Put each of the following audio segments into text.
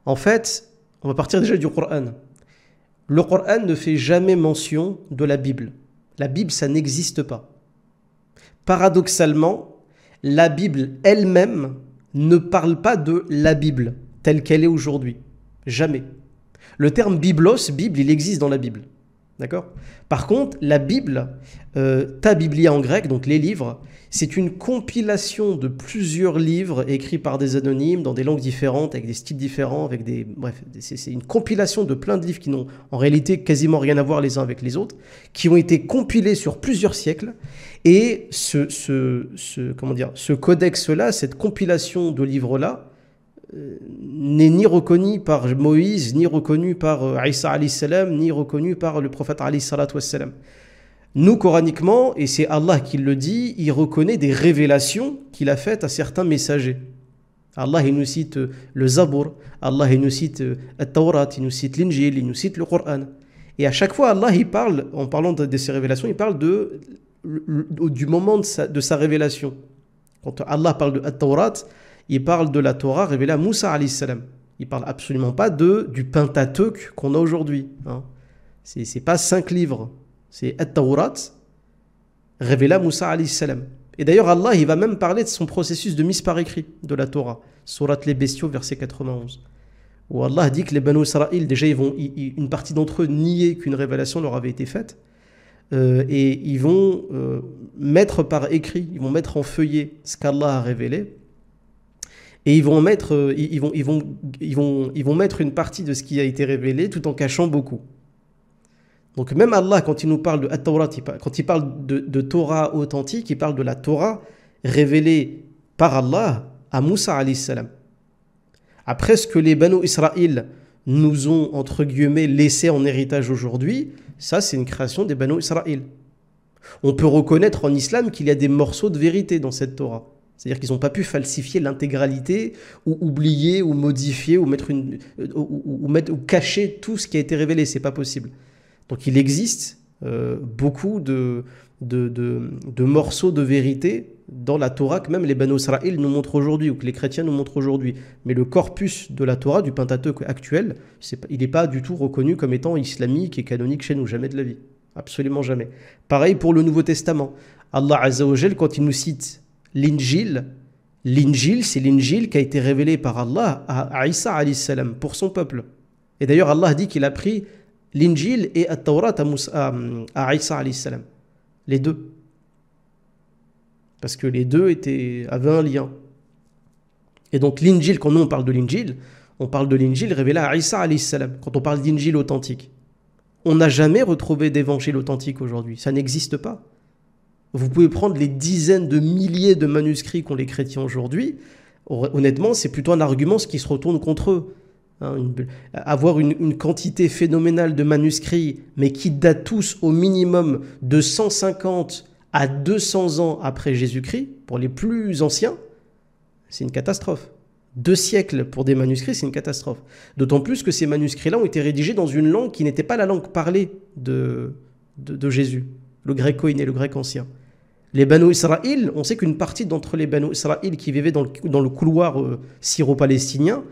En fait, on va partir déjà du Coran. Le Coran ne fait jamais mention de la Bible. La Bible, ça n'existe pas. Paradoxalement, la Bible elle-même ne parle pas de la Bible telle qu'elle est aujourd'hui. Jamais. Le terme biblos, Bible, il existe dans la Bible. D'accord ? Par contre, la Bible, ta Biblia en grec, donc les livres, c'est une compilation de plusieurs livres écrits par des anonymes dans des langues différentes, avec des styles différents, avec des... Bref, c'est une compilation de plein de livres qui n'ont en réalité quasiment rien à voir les uns avec les autres, qui ont été compilés sur plusieurs siècles. Et ce codex-là, cette compilation de livres-là, n'est ni reconnu par Moïse, ni reconnu par Isa alayhi salam, ni reconnu par le prophète alayhi salatu wassalam. Nous, coraniquement, et c'est Allah qui le dit, il reconnaît des révélations qu'il a faites à certains messagers. Allah, il nous cite le Zabour, Allah, il nous cite le Tawrat, il nous cite l'Injil, il nous cite le Coran. Et à chaque fois, Allah, il parle, en parlant de ces révélations, il parle du moment de sa révélation. Quand Allah parle de Tawrat, il parle de la Torah révélée à Moussa alayhi salam. Il ne parle absolument pas du Pentateuque qu'on a aujourd'hui. Hein. Ce n'est pas 5 livres. C'est At-Tawrat révélé à Moussa alayhi salam. Et d'ailleurs, Allah, il va même parler de son processus de mise par écrit de la Torah. Surat les Bestiaux, verset 91. Où Allah dit que les Banu Israël, déjà, une partie d'entre eux niaient qu'une révélation leur avait été faite. Et ils vont mettre par écrit, ils vont mettre en feuillet ce qu'Allah a révélé. Et ils vont mettre une partie de ce qui a été révélé tout en cachant beaucoup. Donc même Allah, quand il nous parle de At-Tawrat, quand il parle de Torah authentique, il parle de la Torah révélée par Allah à Moussa alayhi salam. Après, ce que les Banu Israël nous ont, entre guillemets, laissé en héritage aujourd'hui, ça c'est une création des Banu Israël. On peut reconnaître en islam qu'il y a des morceaux de vérité dans cette Torah. C'est-à-dire qu'ils n'ont pas pu falsifier l'intégralité ou oublier ou modifier ou cacher tout ce qui a été révélé. Ce n'est pas possible. Donc il existe beaucoup de morceaux de vérité dans la Torah que même les Banu Israël nous montrent aujourd'hui ou que les chrétiens nous montrent aujourd'hui. Mais le corpus de la Torah, du Pentateuque actuel, il n'est pas du tout reconnu comme étant islamique et canonique chez nous. Jamais de la vie. Absolument jamais. Pareil pour le Nouveau Testament. Allah Azza wa Jal, quand il nous cite l'Injil, c'est l'Injil qui a été révélé par Allah à Isa alayhi salam pour son peuple. Et d'ailleurs, Allah dit qu'il a pris l'Injil et At-Tawrat à Isa alayhi salam. Les deux. Parce que les deux avaient un lien. Et donc l'Injil, quand nous on parle de l'Injil, on parle de l'Injil révélé à Isa alayhi salam. Quand on parle d'Injil authentique. On n'a jamais retrouvé d'évangile authentique aujourd'hui. Ça n'existe pas. Vous pouvez prendre les dizaines de milliers de manuscrits qu'ont les chrétiens aujourd'hui. Honnêtement, c'est plutôt un argument qui se retourne contre eux. Avoir une quantité phénoménale de manuscrits, mais qui datent tous au minimum de 150 à 200 ans après Jésus-Christ, pour les plus anciens, c'est une catastrophe. 2 siècles pour des manuscrits, c'est une catastrophe. D'autant plus que ces manuscrits-là ont été rédigés dans une langue qui n'était pas la langue parlée de Jésus, le grec koiné, le grec ancien. Les Banu Israël, on sait qu'une partie d'entre les Banu Israël qui vivaient dans le couloir syro-palestinien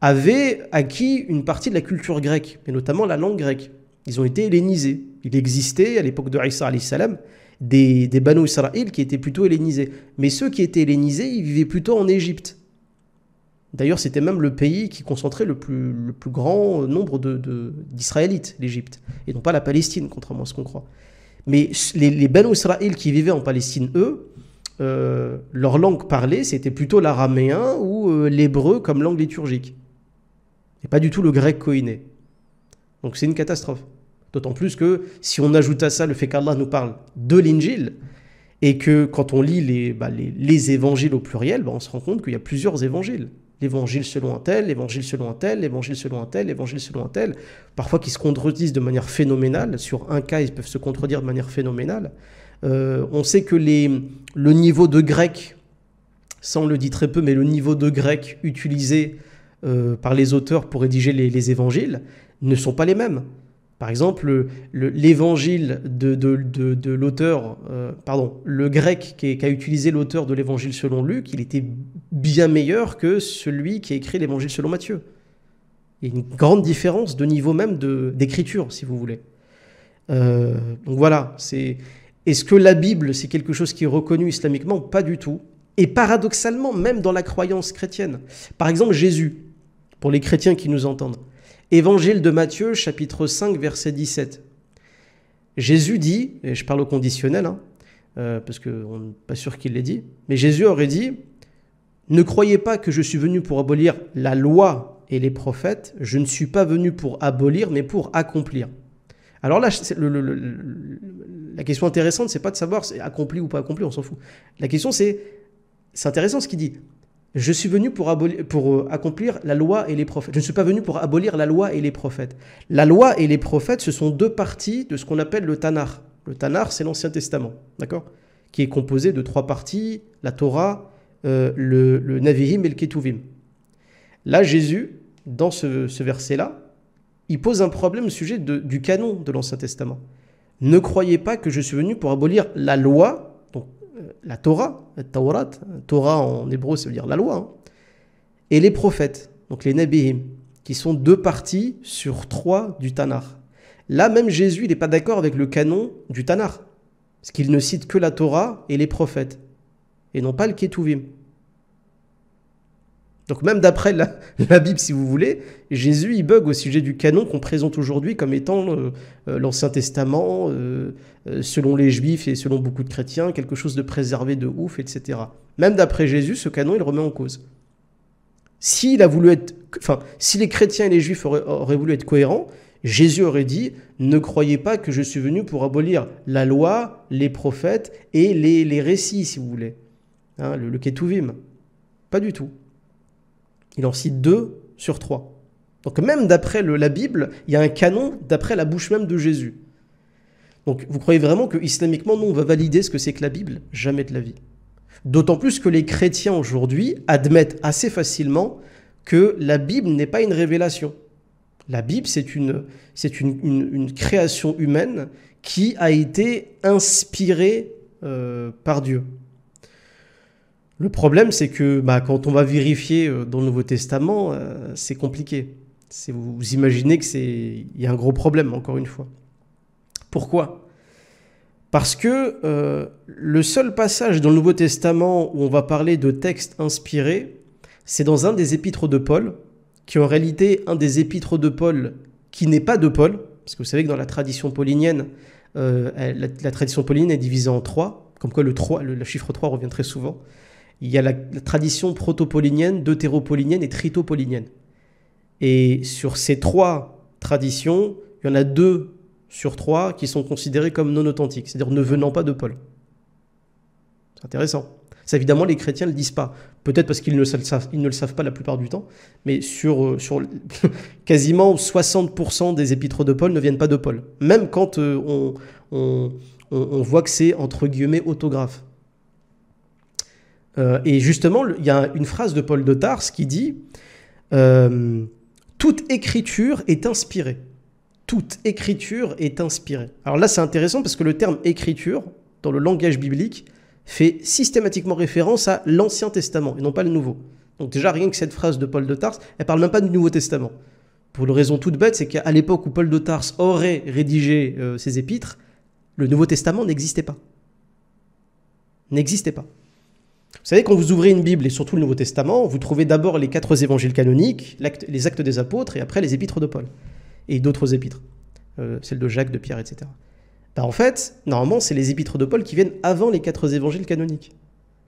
avaient acquis une partie de la culture grecque, mais notamment la langue grecque. Ils ont été hellénisés. Il existait, à l'époque de Isa alayhi salam, des Banu Israël qui étaient plutôt hellénisés. Mais ceux qui étaient hellénisés, ils vivaient plutôt en Égypte. D'ailleurs, c'était même le pays qui concentrait le plus grand nombre d'Israélites, l'Égypte, et non pas la Palestine, contrairement à ce qu'on croit. Mais les Banu Israël qui vivaient en Palestine, eux, leur langue parlée, c'était plutôt l'araméen ou l'hébreu comme langue liturgique. Et pas du tout le grec koiné. Donc c'est une catastrophe. D'autant plus que si on ajoute à ça le fait qu'Allah nous parle de l'Injil, et que quand on lit les évangiles au pluriel, on se rend compte qu'il y a plusieurs évangiles. L'évangile selon un tel, l'évangile selon un tel, l'évangile selon un tel, l'évangile selon un tel, parfois qui se contredisent de manière phénoménale. Sur un cas, ils peuvent se contredire de manière phénoménale. On sait que le niveau de grec, ça on le dit très peu, mais le niveau de grec utilisé par les auteurs pour rédiger les évangiles ne sont pas les mêmes. Par exemple, l'évangile de l'auteur, le grec qu'a utilisé l'auteur de l'évangile selon Luc, il était bien meilleur que celui qui a écrit l'évangile selon Matthieu. Il y a une grande différence de niveau même d'écriture, si vous voulez. Donc voilà, est-ce que la Bible, c'est quelque chose qui est reconnu islamiquement? Pas du tout. Et paradoxalement, même dans la croyance chrétienne. Par exemple, Jésus, pour les chrétiens qui nous entendent. Évangile de Matthieu, chapitre 5, verset 17. Jésus dit, et je parle au conditionnel, hein, parce qu'on n'est pas sûr qu'il l'ait dit, mais Jésus aurait dit, ne croyez pas que je suis venu pour abolir la loi et les prophètes, je ne suis pas venu pour abolir, mais pour accomplir. Alors là, la question intéressante, c'est pas de savoir c'est accompli ou pas accompli, on s'en fout. La question c'est intéressant ce qu'il dit. Je suis venu pour accomplir la loi et les prophètes. Je ne suis pas venu pour abolir la loi et les prophètes. La loi et les prophètes, ce sont deux parties de ce qu'on appelle le Tanakh. Le Tanakh, c'est l'Ancien Testament, d'accord, qui est composé de trois parties, la Torah, le Navihim et le Ketuvim. Là, Jésus, dans ce verset-là, il pose un problème au sujet du canon de l'Ancien Testament. Ne croyez pas que je suis venu pour abolir la loi, donc la Torah, Taurat, Torah en hébreu ça veut dire la loi, hein, et les prophètes, donc les Nabihim, qui sont deux parties sur trois du Tanakh. Là, même Jésus, il n'est pas d'accord avec le canon du Tanakh, parce qu'il ne cite que la Torah et les prophètes, et non pas le Ketuvim. Donc même d'après la Bible, si vous voulez, Jésus, il bug au sujet du canon qu'on présente aujourd'hui comme étant l'Ancien Testament, selon les Juifs et selon beaucoup de chrétiens, quelque chose de préservé de ouf, etc. Même d'après Jésus, ce canon, il le remet en cause. Si les chrétiens et les Juifs auraient voulu être cohérents, Jésus aurait dit « Ne croyez pas que je suis venu pour abolir la loi, les prophètes et les récits, si vous voulez. Hein, le Ketuvim. » Pas du tout. Il en cite 2 sur 3. Donc même d'après la Bible, il y a un canon d'après la bouche même de Jésus. Donc vous croyez vraiment que islamiquement, nous, on va valider ce que c'est que la Bible? Jamais de la vie. D'autant plus que les chrétiens aujourd'hui admettent assez facilement que la Bible n'est pas une révélation. La Bible, c'est une création humaine qui a été inspirée par Dieu. Le problème, c'est que quand on va vérifier dans le Nouveau Testament, c'est compliqué. Vous imaginez qu'il y a un gros problème, encore une fois. Pourquoi? Parce que le seul passage dans le Nouveau Testament où on va parler de textes inspirés, c'est dans un des épîtres de Paul, qui est en réalité un des épîtres de Paul qui n'est pas de Paul, parce que vous savez que dans la tradition paulinienne, la tradition paulinienne est divisée en trois, comme quoi le chiffre 3 revient très souvent. Il y a la tradition proto-paulinienne, deutéro-paulinienne et trito-paulinienne. Et sur ces trois traditions, il y en a 2 sur 3 qui sont considérées comme non authentiques, c'est-à-dire ne venant pas de Paul. C'est intéressant. Ça, évidemment, les chrétiens ne le disent pas. Peut-être parce qu'ils ne le savent pas la plupart du temps, mais sur quasiment 60% des épîtres de Paul ne viennent pas de Paul. Même quand on voit que c'est, entre guillemets, autographe. Et justement, il y a une phrase de Paul de Tarse qui dit « Toute écriture est inspirée. » Toute écriture est inspirée. Alors là, c'est intéressant parce que le terme « écriture », dans le langage biblique, fait systématiquement référence à l'Ancien Testament et non pas le Nouveau. Donc déjà, rien que cette phrase de Paul de Tarse, elle ne parle même pas du Nouveau Testament. Pour une raison toute bête, c'est qu'à l'époque où Paul de Tarse aurait rédigé ses épîtres, le Nouveau Testament n'existait pas. N'existait pas. Vous savez, quand vous ouvrez une Bible, et surtout le Nouveau Testament, vous trouvez d'abord les 4 évangiles canoniques, les actes des apôtres, et après les épîtres de Paul. Et d'autres épîtres. Celles de Jacques, de Pierre, etc. En fait, normalement, c'est les épîtres de Paul qui viennent avant les 4 évangiles canoniques.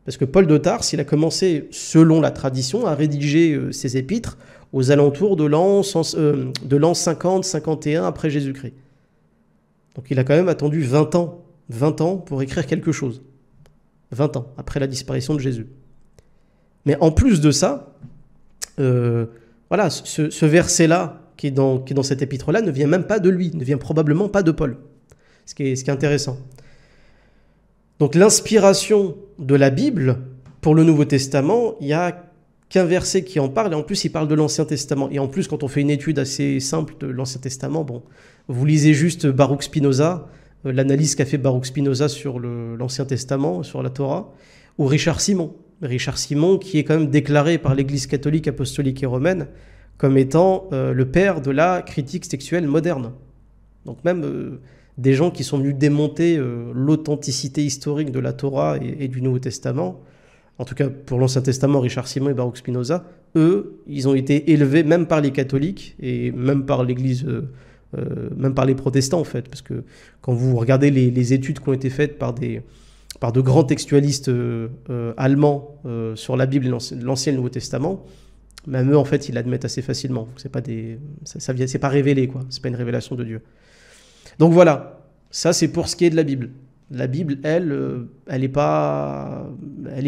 Parce que Paul de Tarse, il a commencé, selon la tradition, à rédiger ses épîtres aux alentours de l'an 50-51 après Jésus-Christ. Donc il a quand même attendu 20 ans pour écrire quelque chose. 20 ans, après la disparition de Jésus. Mais en plus de ça, voilà, ce verset-là, qui est dans cet épître-là, ne vient même pas de lui, ne vient probablement pas de Paul. Ce qui est intéressant. Donc l'inspiration de la Bible, pour le Nouveau Testament, il n'y a qu'un verset qui en parle, et en plus il parle de l'Ancien Testament. Et en plus, quand on fait une étude assez simple de l'Ancien Testament, bon, vous lisez juste Baruch Spinoza, l'analyse qu'a fait Baruch Spinoza sur l'Ancien Testament, sur la Torah, ou Richard Simon. Richard Simon, qui est quand même déclaré par l'Église catholique, apostolique et romaine comme étant le père de la critique textuelle moderne. Donc même des gens qui sont venus démonter l'authenticité historique de la Torah et du Nouveau Testament, en tout cas pour l'Ancien Testament, Richard Simon et Baruch Spinoza, eux, ils ont été élevés même par les catholiques et même par l'Église, même par les protestants en fait, parce que quand vous regardez les études qui ont été faites par de grands textualistes allemands sur la Bible et l'Ancien et le Nouveau Testament, même eux en fait ils l'admettent assez facilement. C'est pas c'est pas révélé quoi, c'est pas une révélation de Dieu. Donc voilà, ça c'est pour ce qui est de la Bible. La Bible, elle n'est pas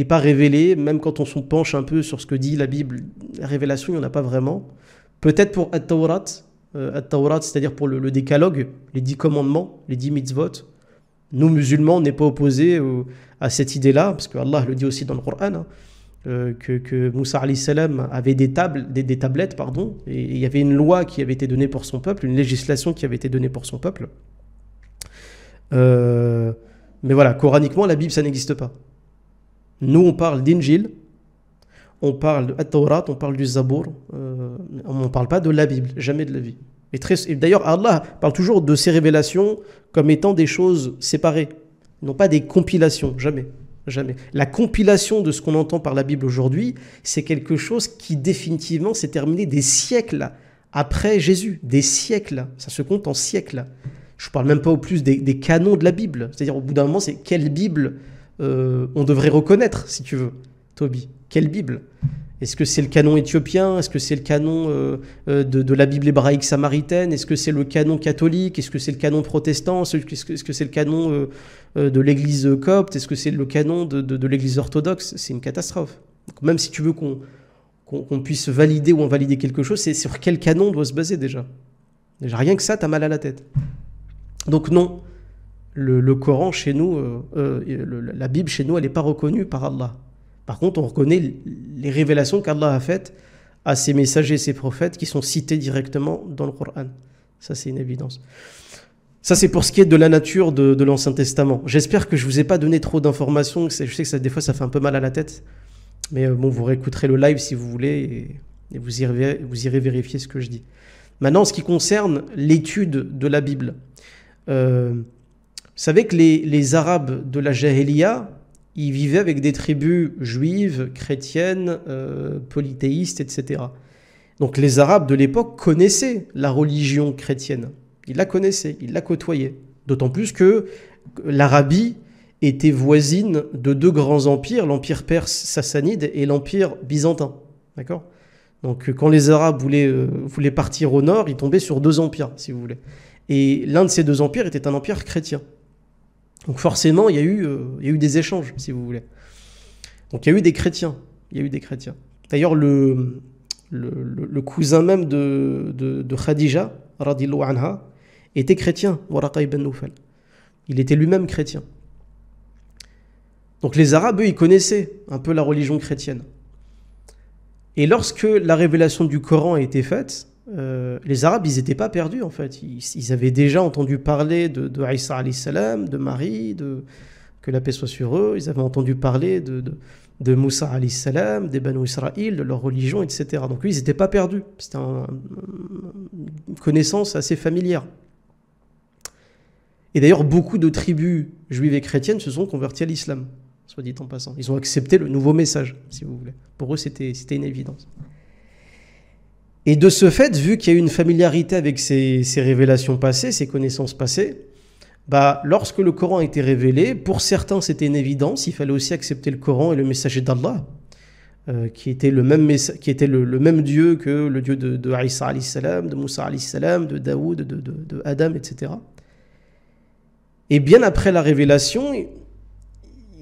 révélée, même quand on se penche un peu sur ce que dit la Bible, la révélation, il n'y en a pas vraiment. Peut-être pour At-Tawrat, c'est-à-dire pour le décalogue, les 10 commandements, les 10 mitzvot. Nous, musulmans, on n'est pas opposés à cette idée-là, parce que Allah le dit aussi dans le Coran, hein, que Moussa alayhi salam avait des tablettes, pardon, et il y avait une loi qui avait été donnée pour son peuple, une législation qui avait été donnée pour son peuple. Mais voilà, coraniquement, la Bible, ça n'existe pas. Nous, on parle d'Injil, on parle de At-Tawrat, on parle du Zabour, on ne parle pas de la Bible, jamais de la vie. Et d'ailleurs, Allah parle toujours de ces révélations comme étant des choses séparées, non pas des compilations, jamais. Jamais. La compilation de ce qu'on entend par la Bible aujourd'hui, c'est quelque chose qui définitivement s'est terminé des siècles après Jésus. Des siècles, ça se compte en siècles. Je ne parle même pas au plus des canons de la Bible. C'est-à-dire au bout d'un moment, c'est quelle Bible on devrait reconnaître, si tu veux, Toby. Quelle Bible? Est-ce que c'est le canon éthiopien? Est-ce que c'est le canon de la Bible hébraïque samaritaine? Est-ce que c'est le canon catholique? Est-ce que c'est le canon protestant? Est-ce que c'est le canon de l'église copte? Est-ce que c'est le canon de l'église orthodoxe? C'est une catastrophe. Donc, même si tu veux qu'on puisse valider ou invalider quelque chose, c'est sur quel canon on doit se baser déjà. Déjà, rien que ça, t'as mal à la tête. Donc non, le Coran chez nous, la Bible chez nous, elle n'est pas reconnue par Allah. Par contre, on reconnaît les révélations qu'Allah a faites à ses messagers et ses prophètes qui sont cités directement dans le Coran. Ça, c'est une évidence. Ça, c'est pour ce qui est de la nature de l'Ancien Testament. J'espère que je ne vous ai pas donné trop d'informations. Je sais que des fois, ça fait un peu mal à la tête. Mais bon, vous réécouterez le live si vous voulez et vous irez vérifier ce que je dis. Maintenant, en ce qui concerne l'étude de la Bible, vous savez que les Arabes de la Jahiliya, ils vivaient avec des tribus juives, chrétiennes, polythéistes, etc. Donc les Arabes de l'époque connaissaient la religion chrétienne. Ils la connaissaient, ils la côtoyaient. D'autant plus que l'Arabie était voisine de deux grands empires, l'empire perse sassanide et l'empire byzantin. D'accord ? Donc quand les Arabes voulaient partir au nord, ils tombaient sur deux empires, si vous voulez. Et l'un de ces deux empires était un empire chrétien. Donc forcément, il y a eu des échanges, si vous voulez. Donc il y a eu des chrétiens. D'ailleurs, le cousin même de Khadija, radhiyallahu anha, était chrétien, Waraqa ibn Nawfal. Il était lui-même chrétien. Donc les Arabes, eux, ils connaissaient un peu la religion chrétienne. Et lorsque la révélation du Coran a été faite, les Arabes, ils n'étaient pas perdus en fait. Ils avaient déjà entendu parler de Isa alayhi salam, de Marie, que la paix soit sur eux. Ils avaient entendu parler de Moussa alayhi salam, des Banu Israël, de leur religion, etc. Donc ils n'étaient pas perdus. C'était une connaissance assez familière. Et d'ailleurs, beaucoup de tribus juives et chrétiennes se sont converties à l'islam, soit dit en passant. Ils ont accepté le nouveau message, si vous voulez. Pour eux, c'était une évidence. Et de ce fait, vu qu'il y a eu une familiarité avec ces révélations passées, ces connaissances passées, lorsque le Coran a été révélé, pour certains c'était une évidence, il fallait aussi accepter le Coran et le messager d'Allah, qui était le même Dieu que le Dieu de Isa alayhi salam, de Moussa alayhi salam, de Daoud, de Adam, etc. Et bien après la révélation,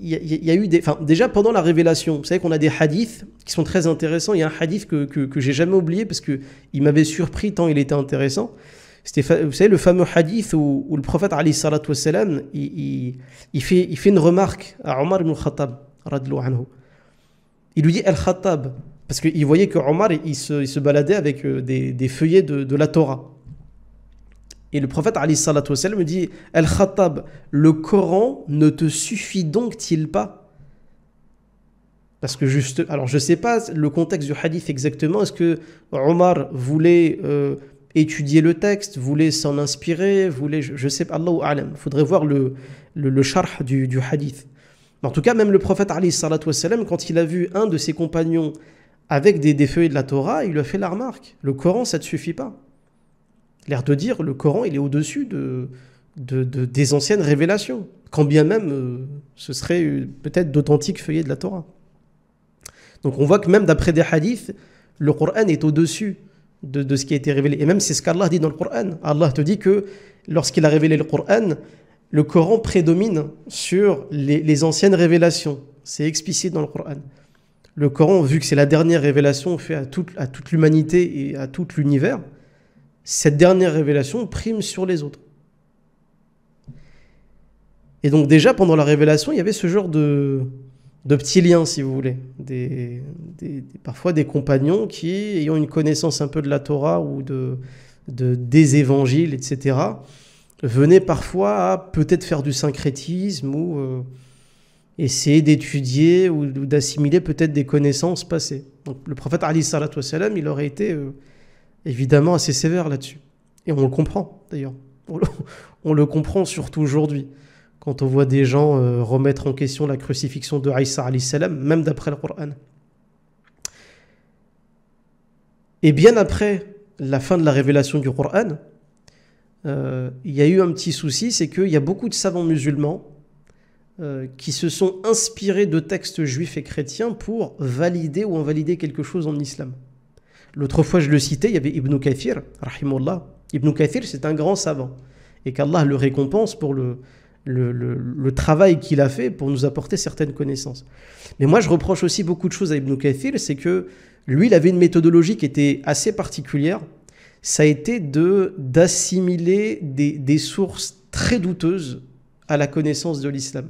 il y a eu déjà pendant la révélation, vous savez qu'on a des hadiths qui sont très intéressants. Il y a un hadith que j'ai jamais oublié parce qu'il m'avait surpris tant il était intéressant. C'était, vous savez, le fameux hadith où le prophète alayhi salatu wassalam, il fait une remarque à Omar ibn Khattab radhiyallahu anhu. Il lui dit Al-Khattab, parce qu'il voyait que Omar il se baladait avec des feuillets de la Torah. Et le prophète alayhi salatu wassalam me dit Al-Khattab, le Coran ne te suffit donc-t-il pas? Parce que juste, alors je ne sais pas le contexte du hadith exactement. Est-ce que Omar voulait étudier le texte, voulait s'en inspirer, voulait, je ne sais pas, Allahu a'lam. Il faudrait voir le sharh du hadith. En tout cas, même le prophète, alayhi salatu wassalam, quand il a vu un de ses compagnons avec des feuilles de la Torah, il lui a fait la remarque. Le Coran, ça ne te suffit pas. L'air de dire, le Coran, il est au-dessus des anciennes révélations. Quand bien même, ce serait peut-être d'authentiques feuillets de la Torah. Donc on voit que même d'après des hadiths, le Coran est au-dessus de ce qui a été révélé. Et même c'est ce qu'Allah dit dans le Coran. Allah te dit que lorsqu'il a révélé le Coran prédomine sur les anciennes révélations. C'est explicite dans le Coran. Le Coran, vu que c'est la dernière révélation faite à toute l'humanité et à tout l'univers, cette dernière révélation prime sur les autres. Et donc déjà, pendant la révélation, il y avait ce genre de petits liens, si vous voulez. Parfois des compagnons qui, ayant une connaissance un peu de la Torah ou des évangiles, etc., venaient parfois à peut-être faire du syncrétisme ou essayer d'étudier ou d'assimiler peut-être des connaissances passées. Donc le prophète, alayhi salatu wassalam, il aurait été évidemment assez sévère là-dessus. Et on le comprend, d'ailleurs. On le comprend surtout aujourd'hui. Quand on voit des gens remettre en question la crucifixion de Isa alayhi salam, même d'après le Coran. Et bien après la fin de la révélation du Coran, il y a eu un petit souci, c'est qu'il y a beaucoup de savants musulmans qui se sont inspirés de textes juifs et chrétiens pour valider ou invalider quelque chose en islam. L'autre fois, je le citais, il y avait Ibn Kathir, rahimahullah. Ibn Kathir, c'est un grand savant, et qu'Allah le récompense pour le travail qu'il a fait pour nous apporter certaines connaissances. Mais moi, je reproche aussi beaucoup de choses à Ibn Kathir, c'est que lui, il avait une méthodologie qui était assez particulière. Ça a été d'assimiler des sources très douteuses à la connaissance de l'islam.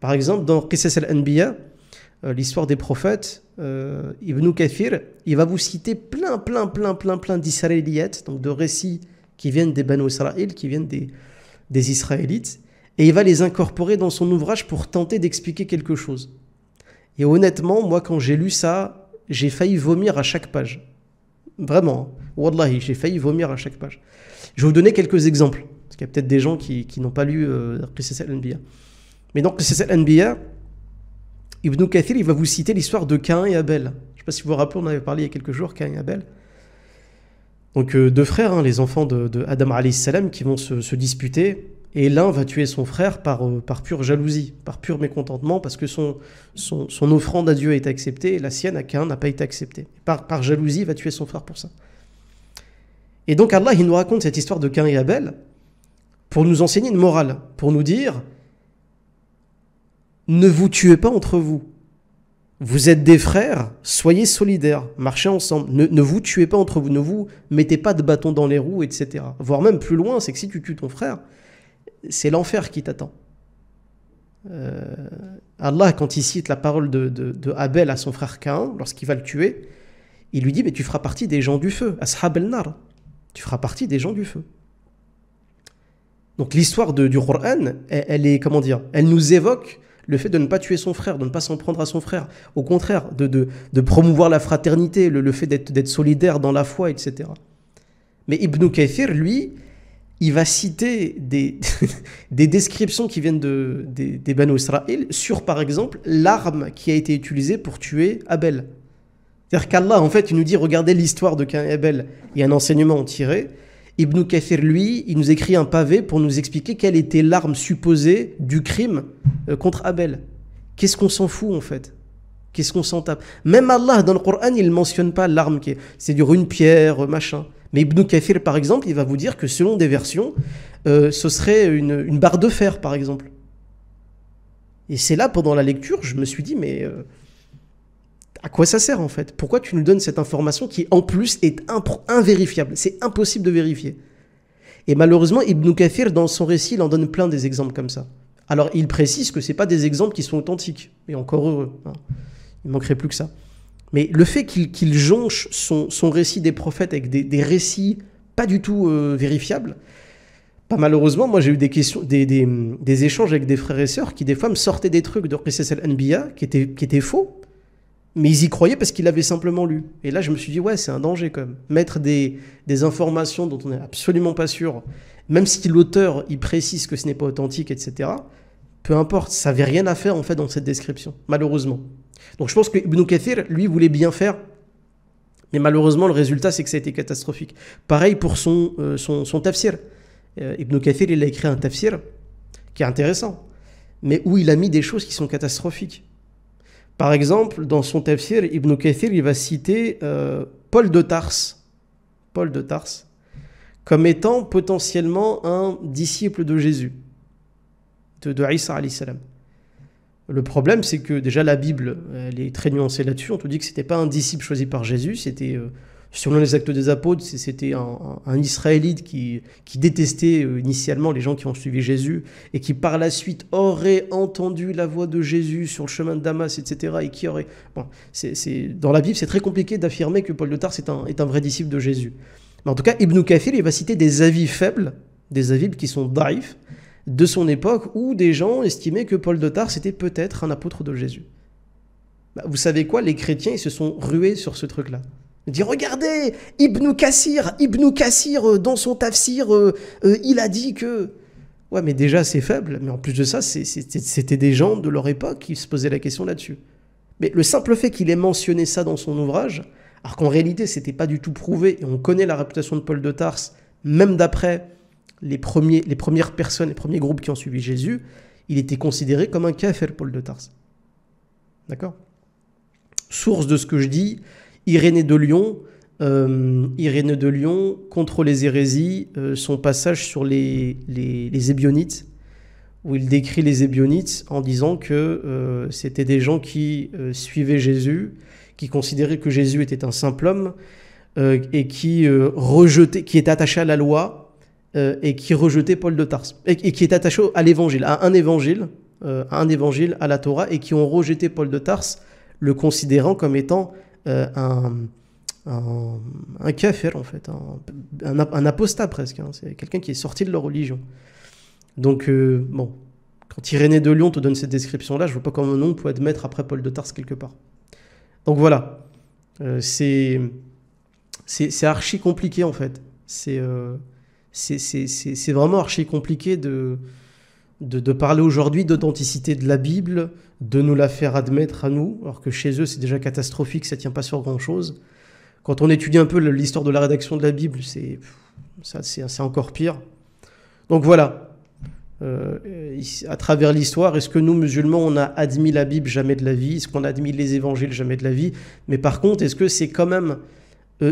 Par exemple, dans Qisas al-Anbiya, l'histoire des prophètes, Ibn Kathir, il va vous citer plein d'Israélites, donc de récits qui viennent des Banu Israël, qui viennent des Israélites, et il va les incorporer dans son ouvrage pour tenter d'expliquer quelque chose. Et honnêtement, moi, quand j'ai lu ça, j'ai failli vomir à chaque page. Vraiment, wallahi, j'ai failli vomir à chaque page. Je vais vous donner quelques exemples, parce qu'il y a peut-être des gens qui n'ont pas lu Qisas al-Anbiya. Mais dans Qisas al-Anbiya, Ibn Kathir, il va vous citer l'histoire de Caïn et Abel. Je ne sais pas si vous vous rappelez, on avait parlé il y a quelques jours, Caïn et Abel. Donc deux frères, hein, les enfants de Adam alayhi salam, qui vont se disputer, et l'un va tuer son frère par pure jalousie, par pur mécontentement, parce que son offrande à Dieu a été acceptée, et la sienne à Caïn n'a pas été acceptée. Par jalousie, il va tuer son frère pour ça. Et donc Allah, il nous raconte cette histoire de Caïn et Abel pour nous enseigner une morale, pour nous dire: ne vous tuez pas entre vous. Vous êtes des frères, soyez solidaires, marchez ensemble. Ne vous tuez pas entre vous, ne vous mettez pas de bâton dans les roues, etc. Voire même plus loin, c'est que si tu tues ton frère, c'est l'enfer qui t'attend. Allah, quand il cite la parole de Abel à son frère Caïn, lorsqu'il va le tuer, il lui dit: mais tu feras partie des gens du feu, ashab al-nar, tu feras partie des gens du feu. Donc l'histoire du Coran, elle est, comment dire, elle nous évoque le fait de ne pas tuer son frère, de ne pas s'en prendre à son frère. Au contraire, de promouvoir la fraternité, le fait d'être solidaire dans la foi, etc. Mais Ibn Kathir, lui, il va citer des descriptions qui viennent des Banu Israël sur, par exemple, l'arme qui a été utilisée pour tuer Abel. C'est-à-dire qu'Allah, en fait, il nous dit: regardez l'histoire de Caïn et Abel, il y a un enseignement à en tirer. Ibn Kathir, lui, il nous écrit un pavé pour nous expliquer quelle était l'arme supposée du crime contre Abel. Qu'est-ce qu'on s'en fout, en fait? Qu'est-ce qu'on s'en tape? Même Allah, dans le Coran, il ne mentionne pas l'arme, c'est du une pierre, machin. Mais Ibn Kathir, par exemple, il va vous dire que selon des versions, ce serait une barre de fer, par exemple. Et c'est là, pendant la lecture, je me suis dit: mais à quoi ça sert, en fait? Pourquoi tu nous donnes cette information qui, en plus, est invérifiable? C'est impossible de vérifier. Et malheureusement, Ibn Kathir, dans son récit, il en donne plein des exemples comme ça. Alors, il précise que ce n'est pas des exemples qui sont authentiques. Et encore heureux. Hein. Il ne manquerait plus que ça. Mais le fait qu'il jonche son récit des prophètes avec des récits pas du tout vérifiables, malheureusement, moi j'ai eu des échanges avec des frères et sœurs qui des fois me sortaient des trucs de Qisas al-Anbiya qui étaient faux. Mais ils y croyaient parce qu'ils l'avaient simplement lu. Et là, je me suis dit, ouais, c'est un danger quand même. Mettre des informations dont on n'est absolument pas sûr, même si l'auteur il précise que ce n'est pas authentique, etc., peu importe, ça n'avait rien à faire en fait dans cette description, malheureusement. Donc je pense que Ibn Kathir, lui, voulait bien faire, mais malheureusement, le résultat, c'est que ça a été catastrophique. Pareil pour son tafsir. Ibn Kathir, il a écrit un tafsir qui est intéressant, mais où il a mis des choses qui sont catastrophiques. Par exemple, dans son tafsir, Ibn Kathir, il va citer Paul de Tarse, comme étant potentiellement un disciple de Jésus, de Isa alayhi salam. Le problème, c'est que déjà la Bible, elle est très nuancée là-dessus. On te dit que c'était pas un disciple choisi par Jésus, c'était, selon les Actes des Apôtres, c'était un Israélite qui détestait initialement les gens qui ont suivi Jésus et qui par la suite aurait entendu la voix de Jésus sur le chemin de Damas, etc. Et qui aurait... Bon, dans la Bible, c'est très compliqué d'affirmer que Paul de Tarse est un vrai disciple de Jésus. Mais en tout cas, Ibn Kathir, il va citer des avis faibles, des avis qui sont daïfs, de son époque où des gens estimaient que Paul de Tarse était peut-être un apôtre de Jésus. Vous savez quoi? Les chrétiens, ils se sont rués sur ce truc-là. Ils disent, regardez, Ibn Kathir, dans son tafsir, il a dit que... Ouais, mais déjà, c'est faible. Mais en plus de ça, c'était des gens de leur époque qui se posaient la question là-dessus. Mais le simple fait qu'il ait mentionné ça dans son ouvrage, alors qu'en réalité, c'était pas du tout prouvé, et on connaît la réputation de Paul de Tarse, même d'après les premières personnes, les premiers groupes qui ont suivi Jésus, il était considéré comme un kafir, Paul de Tarse. D'accord? Source de ce que je dis, Irénée de Lyon, contre les hérésies, son passage sur les Ébionites, où il décrit les Ébionites en disant que c'était des gens qui suivaient Jésus, qui considéraient que Jésus était un simple homme, et qui étaient attachés à la loi, et qui rejetait Paul de Tarse, et qui est attaché à l'évangile, à un évangile, à la Torah, et qui ont rejeté Paul de Tarse, le considérant comme étant un kafir, en fait, un apostat presque, hein. C'est quelqu'un qui est sorti de leur religion. Donc, bon, quand Irénée de Lyon te donne cette description-là, je ne vois pas comment on peut admettre après Paul de Tarse quelque part. Donc voilà, c'est archi compliqué, en fait. C'est vraiment archi compliqué de parler aujourd'hui d'authenticité de la Bible, de nous la faire admettre à nous, alors que chez eux c'est déjà catastrophique, ça ne tient pas sur grand chose. Quand on étudie un peu l'histoire de la rédaction de la Bible, c'est encore pire. Donc voilà, à travers l'histoire, est-ce que nous musulmans on a admis la Bible? Jamais de la vie. Est-ce qu'on a admis les évangiles? Jamais de la vie. Mais par contre, est-ce que c'est quand même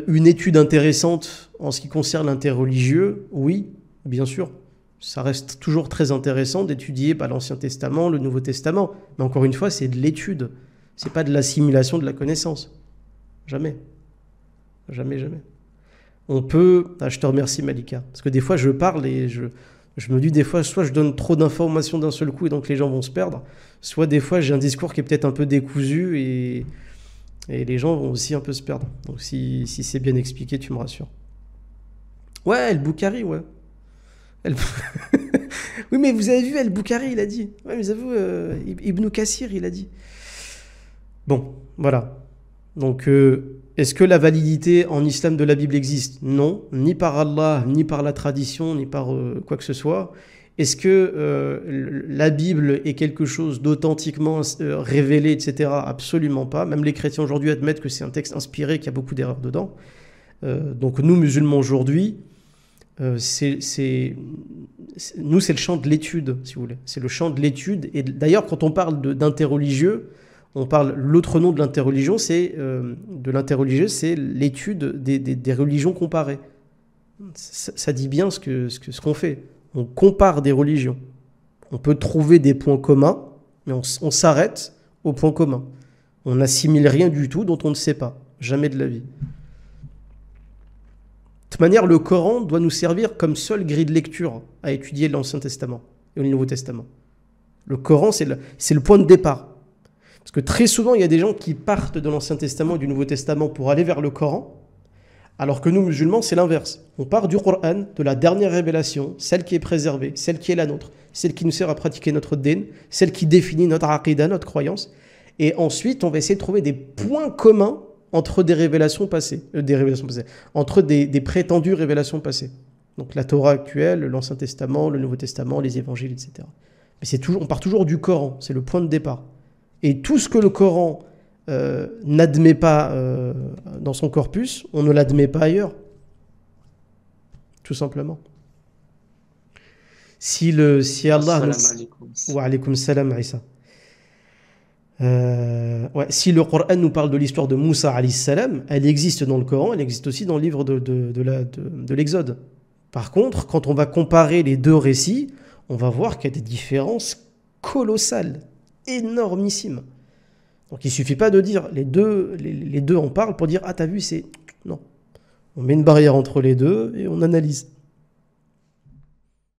une étude intéressante en ce qui concerne l'interreligieux? Oui, bien sûr. Ça reste toujours très intéressant d'étudier l'Ancien Testament, le Nouveau Testament. Mais encore une fois, c'est de l'étude. C'est pas de l'assimilation de la connaissance. Jamais. Jamais, jamais. On peut... Ah, je te remercie, Malika. Parce que des fois, je parle et je me dis des fois, soit je donne trop d'informations d'un seul coup et donc les gens vont se perdre, soit des fois, j'ai un discours qui est peut-être un peu décousu et les gens vont aussi un peu se perdre. Donc si c'est bien expliqué, tu me rassures. Ouais, El-Boukhari, ouais. Oui, mais vous avez vu, El-Boukhari, il a dit. Ouais, mais vous avez vu, Ibn Kathir, il a dit. Bon, voilà. Donc, est-ce que la validité en islam de la Bible existe? Non, ni par Allah, ni par la tradition, ni par quoi que ce soit. Est-ce que la Bible est quelque chose d'authentiquement révélé, etc.? Absolument pas. Même les chrétiens aujourd'hui admettent que c'est un texte inspiré, qu'il y a beaucoup d'erreurs dedans. Donc nous, musulmans aujourd'hui, nous, c'est le champ de l'étude, si vous voulez. C'est le champ de l'étude. Et d'ailleurs, quand on parle d'interreligieux, on parle, l'autre nom de l'interreligion, c'est l'étude des religions comparées. Ça dit bien ce qu'on fait. On compare des religions. On peut trouver des points communs, mais on s'arrête aux points communs. On n'assimile rien du tout dont on ne sait pas. Jamais de la vie. De toute manière, le Coran doit nous servir comme seule grille de lecture à étudier l'Ancien Testament et le Nouveau Testament. Le Coran, c'est le point de départ. Parce que très souvent, il y a des gens qui partent de l'Ancien Testament et du Nouveau Testament pour aller vers le Coran, alors que nous, musulmans, c'est l'inverse. On part du Coran, de la dernière révélation, celle qui est préservée, celle qui est la nôtre, celle qui nous sert à pratiquer notre din, celle qui définit notre aqidah, notre croyance. Et ensuite, on va essayer de trouver des points communs entre des révélations passées, entre des prétendues révélations passées. Donc la Torah actuelle, l'Ancien Testament, le Nouveau Testament, les évangiles, etc. Mais on part toujours du Coran, c'est le point de départ. Et tout ce que le Coran n'admet pas dans son corpus, on ne l'admet pas ailleurs. Tout simplement. Si Allah... Wa alaykum salam, Isa. Si le Coran nous parle de l'histoire de Moussa alayhi salam, elle existe dans le Coran, elle existe aussi dans le livre de l'Exode. Par contre, quand on va comparer les deux récits, on va voir qu'il y a des différences colossales, énormissimes. Donc il ne suffit pas de dire les deux en parlent pour dire ah t'as vu c'est... Non. On met une barrière entre les deux et on analyse.